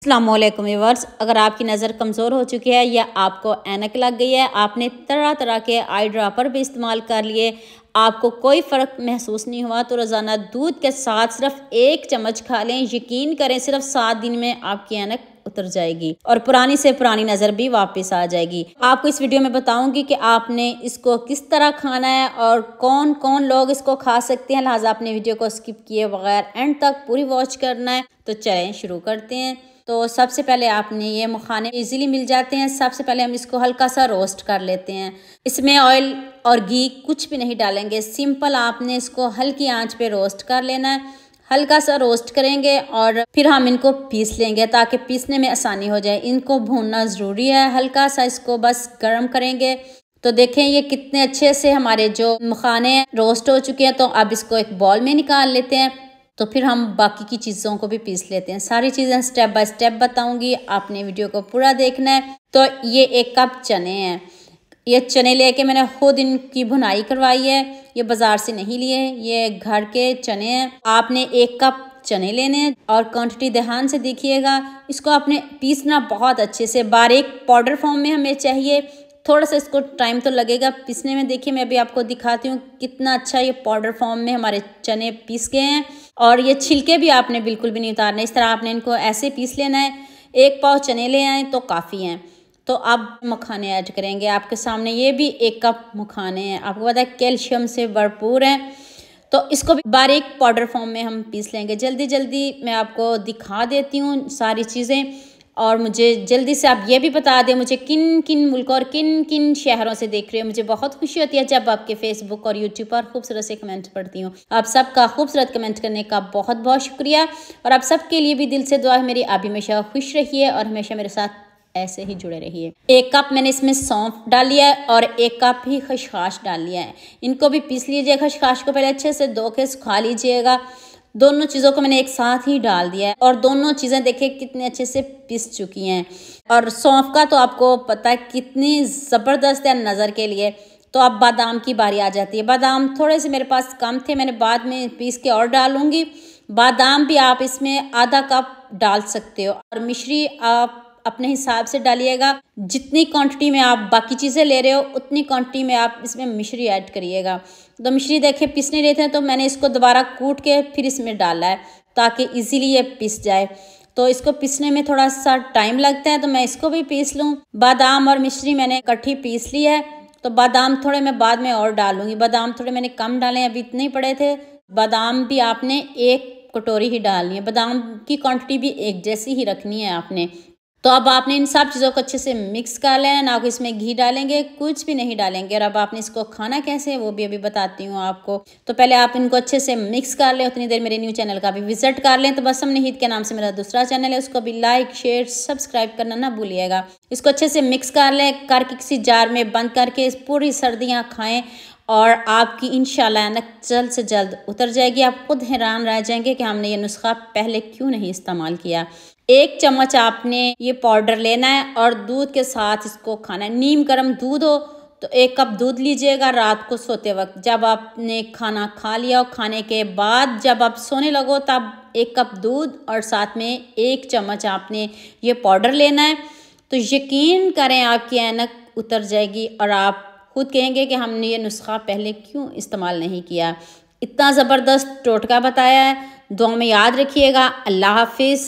अस्सलामुअलैकुम व्यूअर्स, अगर आपकी नज़र कमज़ोर हो चुकी है या आपको ऐनक लग गई है, आपने तरह तरह के आई ड्रॉपर भी इस्तेमाल कर लिए, आपको कोई फ़र्क महसूस नहीं हुआ, तो रोज़ाना दूध के साथ सिर्फ 1 चम्मच खा लें। यकीन करें, सिर्फ 7 दिन में आपकी ऐनक उतर जाएगी और पुरानी से पुरानी नज़र भी वापस आ जाएगी। आपको इस वीडियो में बताऊंगी कि आपने इसको किस तरह खाना है और कौन कौन लोग इसको खा सकते हैं। लिहाजा आपने वीडियो को स्किप किए बगैर एंड तक पूरी वॉच करना है। तो चलें शुरू करते हैं। तो सबसे पहले आपने ये मखाने इजीली मिल जाते हैं। सबसे पहले हम इसको हल्का सा रोस्ट कर लेते हैं। इसमें ऑयल और घी कुछ भी नहीं डालेंगे, सिंपल आपने इसको हल्की आंच पे रोस्ट कर लेना है। हल्का सा रोस्ट करेंगे और फिर हम इनको पीस लेंगे ताकि पीसने में आसानी हो जाए। इनको भूनना ज़रूरी है, हल्का सा इसको बस गर्म करेंगे। तो देखें ये कितने अच्छे से हमारे जो मखाने रोस्ट हो चुके हैं। तो अब इसको एक बॉल में निकाल लेते हैं। तो फिर हम बाकी की चीज़ों को भी पीस लेते हैं। सारी चीज़ें स्टेप बाय स्टेप बताऊंगी, आपने वीडियो को पूरा देखना है। तो ये 1 कप चने हैं। ये चने लेके मैंने खुद इनकी भुनाई करवाई है, ये बाज़ार से नहीं लिए, ये घर के चने हैं। आपने 1 कप चने लेने हैं और क्वांटिटी ध्यान से देखिएगा। इसको आपने पीसना बहुत अच्छे से, बारीक पाउडर फॉर्म में हमें चाहिए। थोड़ा सा इसको टाइम तो लगेगा पीसने में। देखिए मैं अभी आपको दिखाती हूँ कितना अच्छा ये पाउडर फॉर्म में हमारे चने पीस गए हैं। और ये छिलके भी आपने बिल्कुल भी नहीं उतारने, इस तरह आपने इनको ऐसे पीस लेना है। 1 पाव चने ले आए तो काफ़ी हैं। तो अब मखाने ऐड करेंगे। आपके सामने ये भी 1 कप मखाने हैं। आपको पता है कैल्शियम से भरपूर हैं। तो इसको भी बारीक पाउडर फॉर्म में हम पीस लेंगे। जल्दी जल्दी मैं आपको दिखा देती हूँ सारी चीज़ें। और मुझे जल्दी से आप ये भी बता दें मुझे किन किन मुल्कों और किन किन शहरों से देख रहे हो। मुझे बहुत खुशी होती है जब आपके फेसबुक और यूट्यूब पर खूबसूरत से कमेंट पढ़ती हूँ। आप सबका खूबसूरत कमेंट करने का बहुत बहुत शुक्रिया। और आप सबके लिए भी दिल से दुआ है मेरी, आप हमेशा खुश रहिए और हमेशा मेरे साथ ऐसे ही जुड़े रहिए। 1 कप मैंने इसमें सौंफ डाल लिया है और 1 कप ही खसखस डाल लिया है। इनको भी पीस लीजिए। खसखस को पहले अच्छे से धो के सुखा लीजिएगा। दोनों चीज़ों को मैंने एक साथ ही डाल दिया है और दोनों चीज़ें देखिए कितने अच्छे से पिस चुकी हैं। और सौंफ का तो आपको पता है कितनी ज़बरदस्त है नज़र के लिए। तो अब बादाम की बारी आ जाती है। बादाम थोड़े से मेरे पास कम थे, मैंने बाद में पीस के और डालूंगी। बादाम भी आप इसमें आधा कप डाल सकते हो और मिश्री आप अपने हिसाब से डालिएगा। जितनी क्वांटिटी में आप बाकी चीज़ें ले रहे हो उतनी क्वांटिटी में आप इसमें मिश्री ऐड करिएगा। तो मिश्री देखिए पिस नहीं रहे थे तो मैंने इसको दोबारा कूट के फिर इसमें डाला है ताकि इजीली ये पिस जाए। तो इसको पीसने में थोड़ा सा टाइम लगता है, तो मैं इसको भी पीस लूँ। बादाम और मिश्री मैंने इकट्ठी पीस ली है। तो बादाम थोड़े मैं बाद में और डालूंगी। बादाम थोड़े मैंने कम डाले, अभी इतने ही पड़े थे। बादाम भी आपने 1 कटोरी ही डालनी है। बादाम की क्वांटिटी भी एक जैसी ही रखनी है आपने। तो अब आपने इन सब चीज़ों को अच्छे से मिक्स कर लेना। ना इसमें घी डालेंगे, कुछ भी नहीं डालेंगे। और अब आपने इसको खाना कैसे है वो भी अभी बताती हूँ आपको। तो पहले आप इनको अच्छे से मिक्स कर लें। उतनी देर मेरे न्यू चैनल का भी विजिट कर लें। तो बसम नहीद के नाम से मेरा दूसरा चैनल है, उसको भी लाइक शेयर सब्सक्राइब करना ना भूलिएगा। इसको अच्छे से मिक्स कर लें करके किसी जार में बंद करके पूरी सर्दियाँ खाएँ और आपकी इंशाल्लाह ऐनक जल्द से जल्द उतर जाएगी। आप खुद हैरान रह जाएंगे कि हमने ये नुस्खा पहले क्यों नहीं इस्तेमाल किया। 1 चम्मच आपने ये पाउडर लेना है और दूध के साथ इसको खाना है। नीम गर्म दूध हो तो 1 कप दूध लीजिएगा। रात को सोते वक्त जब आपने खाना खा लिया और खाने के बाद जब आप सोने लगो तब 1 कप दूध और साथ में 1 चम्मच आपने ये पाउडर लेना है। तो यकीन करें आपकी ऐनक उतर जाएगी और आप खुद कहेंगे कि हमने ये नुस्खा पहले क्यों इस्तेमाल नहीं किया। इतना ज़बरदस्त टोटका बताया है। दुआ में याद रखिएगा। अल्लाह हाफिज़।